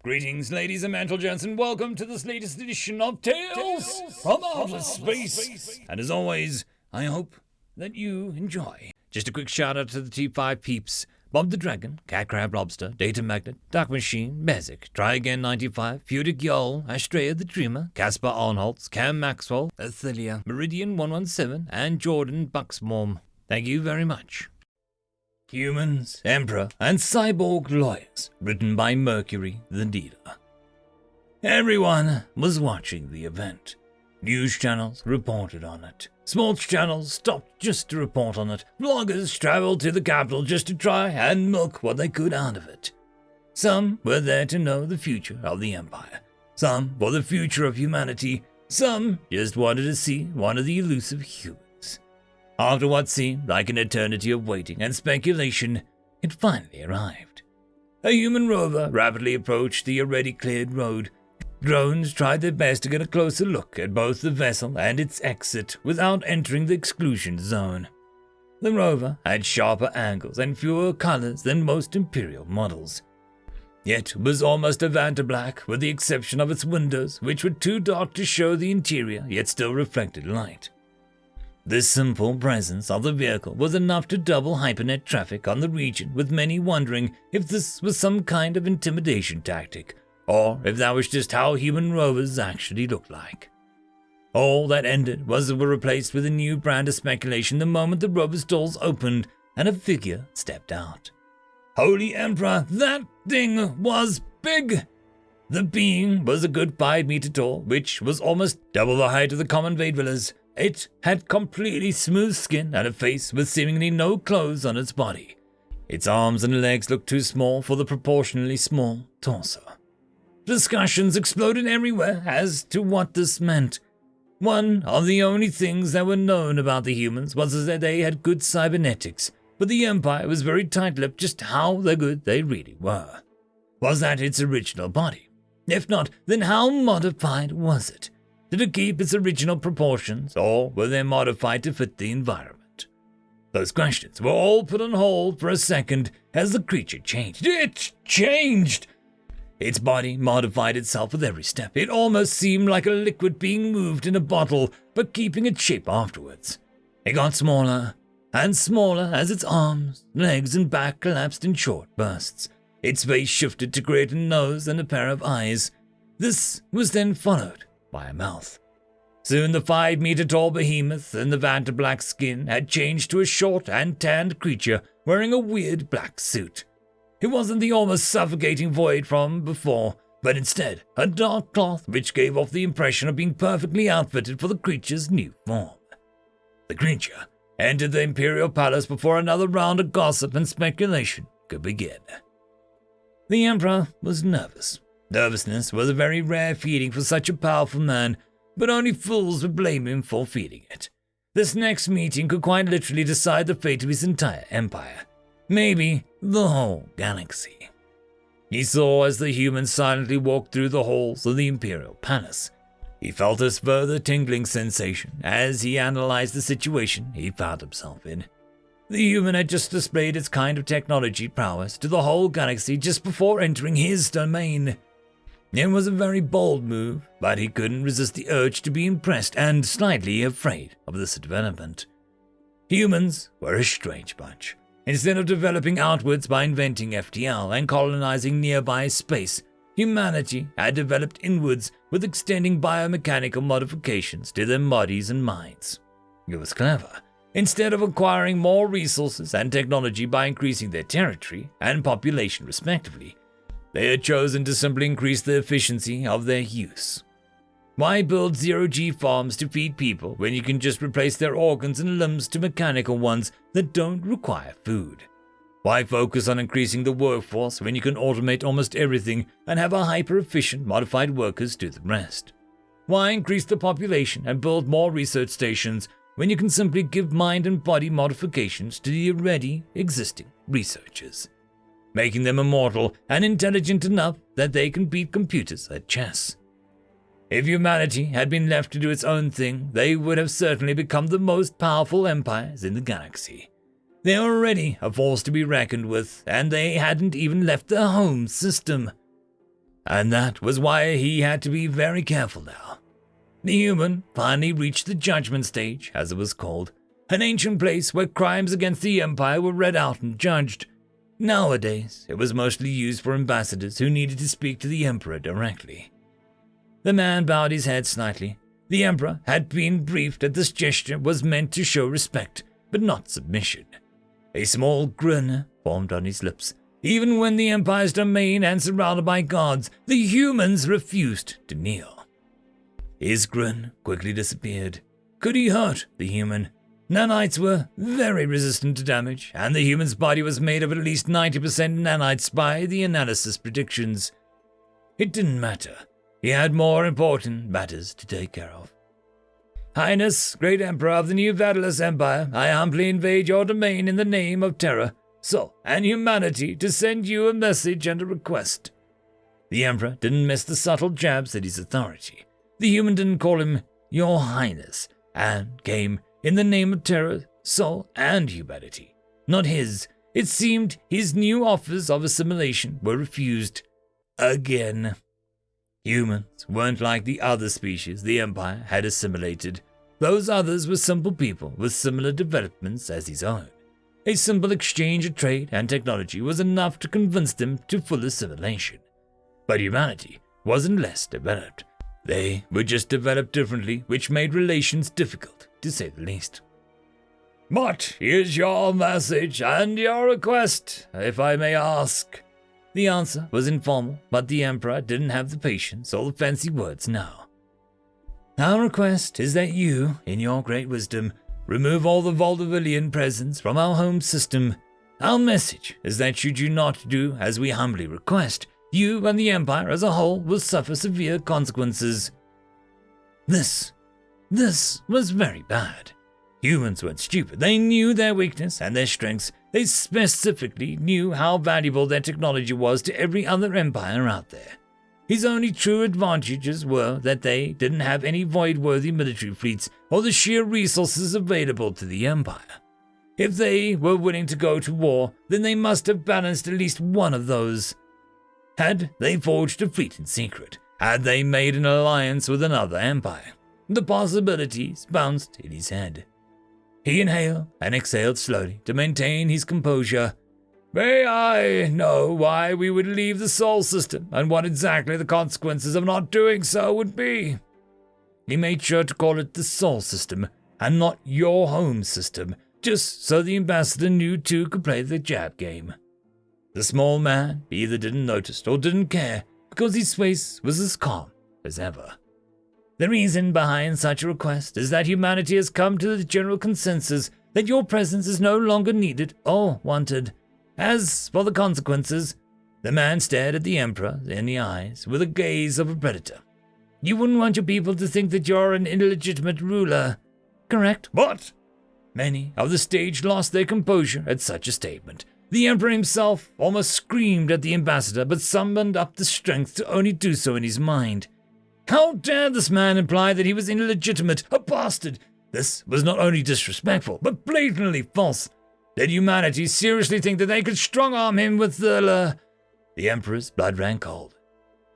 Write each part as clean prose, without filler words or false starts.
Greetings, ladies and gentlemen, and welcome to this latest edition of Tales from Outer Space. And as always, I hope that you enjoy. Just a quick shout out to the T5 peeps: Bob the Dragon, Crab Lobster, Datamagnet, DuckMachine, Mezec, Try Again 95, Feudic Jarl, Astraya the Dreamer, Casper Arnholtz, Maxwell, Ithilia, Meridian 117, and Jordan Buxbaum. Thank you very much. Humans, Emperor, and Cyborg Lawyers, written by Mercury the Dealer. Everyone was watching the event. News channels reported on it. Sports channels stopped just to report on it. Vloggers traveled to the capital just to try and milk what they could out of it. Some were there to know the future of the Empire. Some for the future of humanity. Some just wanted to see one of the elusive humans. After what seemed like an eternity of waiting and speculation, it finally arrived. A human rover rapidly approached the already cleared road. Drones tried their best to get a closer look at both the vessel and its exit without entering the exclusion zone. The rover had sharper angles and fewer colors than most Imperial models. Yet it was almost a Vantablack, with the exception of its windows, which were too dark to show the interior yet still reflected light. This simple presence of the vehicle was enough to double hypernet traffic on the region, with many wondering if this was some kind of intimidation tactic, or if that was just how human rovers actually looked like. All that ended was they were replaced with a new brand of speculation the moment the rover's doors opened and a figure stepped out. Holy Emperor, that thing was big! The being was a good 5 meter tall, which was almost double the height of the common Vaidvillas. It had completely smooth skin and a face with seemingly no clothes on its body. Its arms and legs looked too small for the proportionally small torso. Discussions exploded everywhere as to what this meant. One of the only things that were known about the humans was that they had good cybernetics, but the Empire was very tight-lipped just how good they really were. Was that its original body? If not, then how modified was it? Did it keep its original proportions, or were they modified to fit the environment? Those questions were all put on hold for a second as the creature changed. It changed! Its body modified itself with every step. It almost seemed like a liquid being moved in a bottle, but keeping its shape afterwards. It got smaller and smaller as its arms, legs, and back collapsed in short bursts. Its face shifted to create a nose and a pair of eyes. This was then followed by a mouth. Soon the 5 meter tall behemoth in the Vantablack skin had changed to a short and tanned creature wearing a weird black suit. It wasn't the almost suffocating void from before, but instead a dark cloth which gave off the impression of being perfectly outfitted for the creature's new form. The creature entered the Imperial Palace before another round of gossip and speculation could begin. The Emperor was nervous. Nervousness was a very rare feeling for such a powerful man, but only fools would blame him for feeling it. This next meeting could quite literally decide the fate of his entire empire. Maybe the whole galaxy. He saw as the humans silently walked through the halls of the Imperial Palace. He felt this further tingling sensation as he analyzed the situation he found himself in. The human had just displayed its kind of technology prowess to the whole galaxy just before entering his domain. It was a very bold move, but he couldn't resist the urge to be impressed and slightly afraid of this development. Humans were a strange bunch. Instead of developing outwards by inventing FTL and colonizing nearby space, humanity had developed inwards with extending biomechanical modifications to their bodies and minds. It was clever. Instead of acquiring more resources and technology by increasing their territory and population respectively, they had chosen to simply increase the efficiency of their use. Why build zero-G farms to feed people when you can just replace their organs and limbs to mechanical ones that don't require food? Why focus on increasing the workforce when you can automate almost everything and have a hyper-efficient modified workers do the rest? Why increase the population and build more research stations when you can simply give mind and body modifications to the already existing researchers, making them immortal and intelligent enough that they can beat computers at chess? If humanity had been left to do its own thing, they would have certainly become the most powerful empires in the galaxy. They were already a force to be reckoned with, and they hadn't even left their home system. and that was why he had to be very careful now. The human finally reached the judgment stage, as it was called, an ancient place where crimes against the Empire were read out and judged. Nowadays, it was mostly used for ambassadors who needed to speak to the Emperor directly. The man bowed his head slightly. The Emperor had been briefed that this gesture was meant to show respect, but not submission. A small grin formed on his lips. Even when the Empire's domain and surrounded by guards, the humans refused to kneel. His grin quickly disappeared. Could he hurt the human? Nanites were very resistant to damage, and the human's body was made of at least 90% nanites by the analysis predictions. It didn't matter. He had more important matters to take care of. Highness, Great Emperor of the New Vadalus Empire, I humbly invade your domain in the name of terror, soul, and humanity to send you a message and a request. The Emperor didn't miss the subtle jabs at his authority. The human didn't call him Your Highness, and came in the name of terror, soul, and humanity. Not his. It seemed his new offers of assimilation were refused. Again. Humans weren't like the other species the Empire had assimilated. Those others were simple people with similar developments as his own. A simple exchange of trade and technology was enough to convince them to full assimilation. But humanity wasn't less developed. They were just developed differently, which made relations difficult, to say the least. What is your message and your request, if I may ask? The answer was informal, but the Emperor didn't have the patience or the fancy words now. Our request is that you, in your great wisdom, remove all the Valdivillian presence from our home system. Our message is that should you not do as we humbly request, you and the Empire as a whole will suffer severe consequences. This was very bad. Humans weren't stupid. They knew their weakness and their strengths. They specifically knew how valuable their technology was to every other empire out there. His only true advantages were that they didn't have any void-worthy military fleets or the sheer resources available to the Empire. If they were willing to go to war, then they must have balanced at least one of those. Had they forged a fleet in secret? Had they made an alliance with another empire? The possibilities bounced in his head. He inhaled and exhaled slowly to maintain his composure. May I know why we would leave the Sol system and what exactly the consequences of not doing so would be? He made sure to call it the Sol system and not your home system, just so the ambassador knew two could play the jab game. The small man either didn't notice or didn't care because his face was as calm as ever. The reason behind such a request is that humanity has come to the general consensus that your presence is no longer needed or wanted. As for the consequences, the man stared at the Emperor in the eyes with the gaze of a predator. You wouldn't want your people to think that you're an illegitimate ruler, correct? What? Many of the stage lost their composure at such a statement. The Emperor himself almost screamed at the ambassador, but summoned up the strength to only do so in his mind. How dare this man imply that he was illegitimate, a bastard? This was not only disrespectful, but blatantly false. Did humanity seriously think that they could strong-arm him with the Emperor's blood ran cold.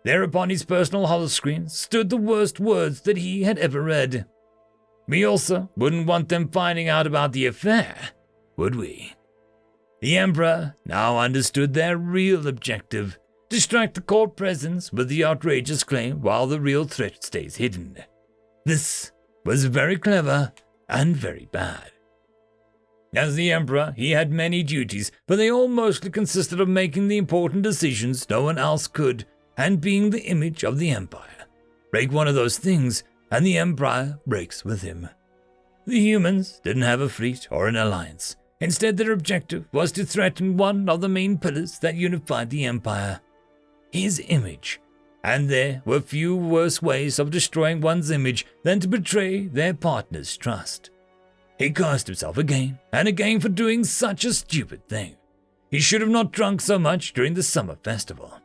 There upon his personal holoscreen stood the worst words that he had ever read. We also wouldn't want them finding out about the affair, would we? The Emperor now understood their real objective. Distract the court presence with the outrageous claim while the real threat stays hidden. This was very clever and very bad. As the Emperor, he had many duties, but they all mostly consisted of making the important decisions no one else could, and being the image of the Empire. Break one of those things, and the Empire breaks with him. The humans didn't have a fleet or an alliance. Instead, their objective was to threaten one of the main pillars that unified the Empire. His image. And there were few worse ways of destroying one's image than to betray their partner's trust. He cursed himself again and again for doing such a stupid thing. He should have not drunk so much during the summer festival.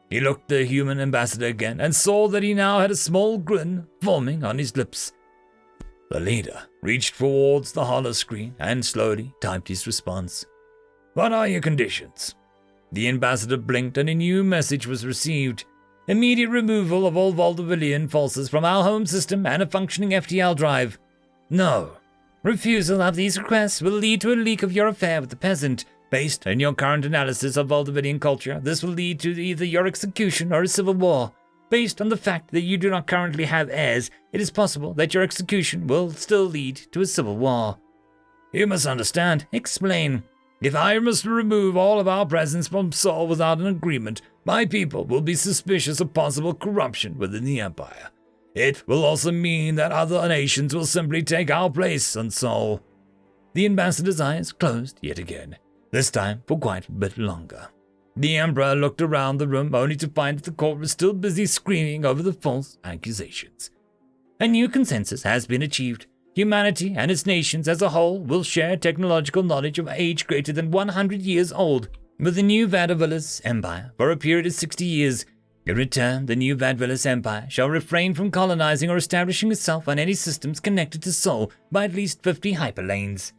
He looked the human ambassador again and saw that he now had a small grin forming on his lips. The leader reached towards the holoscreen and slowly typed his response. What are your conditions? The ambassador blinked and a new message was received. Immediate removal of all Voldavillian forces from our home system and a functioning FTL drive. No. Refusal of these requests will lead to a leak of your affair with the peasant. Based on your current analysis of Voldavillian culture, this will lead to either your execution or a civil war. Based on the fact that you do not currently have heirs, it is possible that your execution will still lead to a civil war. You must understand. Explain. If I must remove all of our presence from Sol without an agreement, my people will be suspicious of possible corruption within the Empire. It will also mean that other nations will simply take our place on Sol. The ambassador's eyes closed yet again, this time for quite a bit longer. The Emperor looked around the room only to find that the court was still busy screaming over the false accusations. A new consensus has been achieved. Humanity and its nations as a whole will share technological knowledge of age greater than 100 years old with the new Vadavillus Empire for a period of 60 years. In return, the new Vadavillus Empire shall refrain from colonizing or establishing itself on any systems connected to Sol by at least 50 hyperlanes.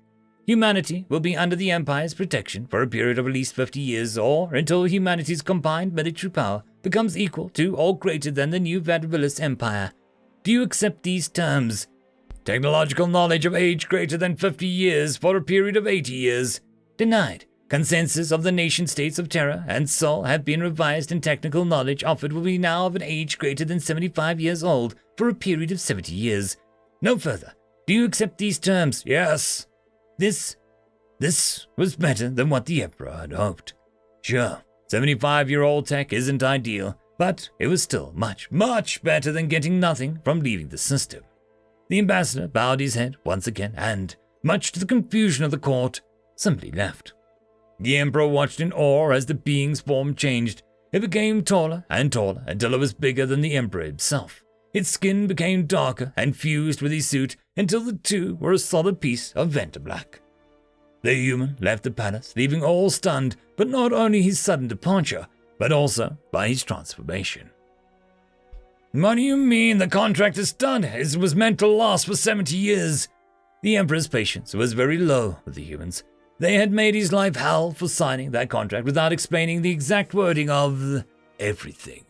Humanity will be under the Empire's protection for a period of at least 50 years, or until humanity's combined military power becomes equal to or greater than the new Vadavillus Empire. Do you accept these terms? Technological knowledge of age greater than 50 years for a period of 80 years. Denied. Consensus of the nation-states of Terra and Sol have been revised, and technical knowledge offered will be now of an age greater than 75 years old for a period of 70 years. No further. Do you accept these terms? Yes. This was better than what the Emperor had hoped. Sure, 75-year-old tech isn't ideal, but it was still much, much better than getting nothing from leaving the system. The ambassador bowed his head once again and, much to the confusion of the court, simply left. The Emperor watched in awe as the being's form changed. It became taller and taller until it was bigger than the Emperor himself. Its skin became darker and fused with his suit until the two were a solid piece of Venterblack. The human left the palace, leaving all stunned, but not only his sudden departure, but also by his transformation. What do you mean the contract is done? It was meant to last for 70 years. The Emperor's patience was very low with the humans. They had made his life hell for signing that contract without explaining the exact wording of everything.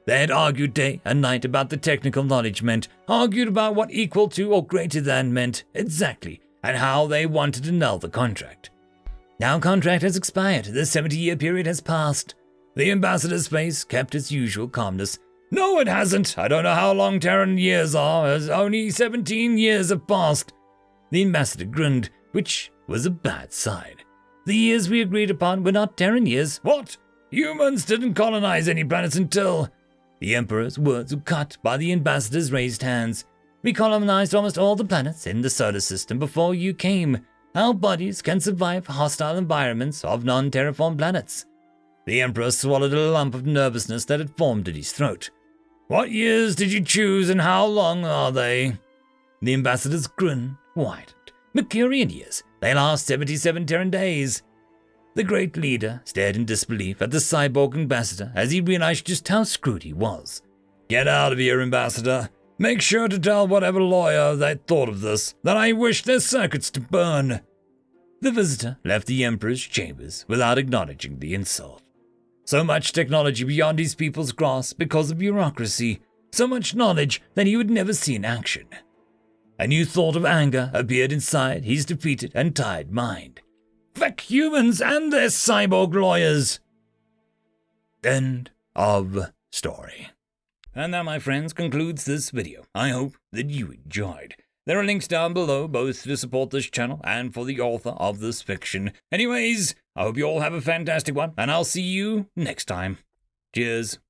They had argued day and night about the technical knowledge meant, argued about what equal to or greater than meant exactly, and how they wanted to null the contract. Now contract has expired. The 70-year period has passed. The ambassador's face kept its usual calmness. No, it hasn't. I don't know how long Terran years are, as only 17 years have passed. The ambassador grinned, which was a bad sign. The years we agreed upon were not Terran years. What? Humans didn't colonize any planets until... The Emperor's words were cut by the ambassador's raised hands. We colonized almost all the planets in the solar system before you came. Our bodies can survive hostile environments of non-terraformed planets. The Emperor swallowed a lump of nervousness that had formed in his throat. What years did you choose and how long are they? The ambassador's grin widened. Mercurian years. They last 77 Terran days. The great leader stared in disbelief at the cyborg ambassador as he realized just how screwed he was. Get out of here, ambassador. Make sure to tell whatever lawyer that thought of this that I wish their circuits to burn. The visitor left the Emperor's chambers without acknowledging the insult. So much technology beyond his people's grasp because of bureaucracy. So much knowledge that he would never see in action. A new thought of anger appeared inside his defeated and tired mind. Feck humans and their cyborg lawyers! End of story. And that, my friends, concludes this video. I hope that you enjoyed. There are links down below, both to support this channel and for the author of this fiction. Anyways, I hope you all have a fantastic one, and I'll see you next time. Cheers.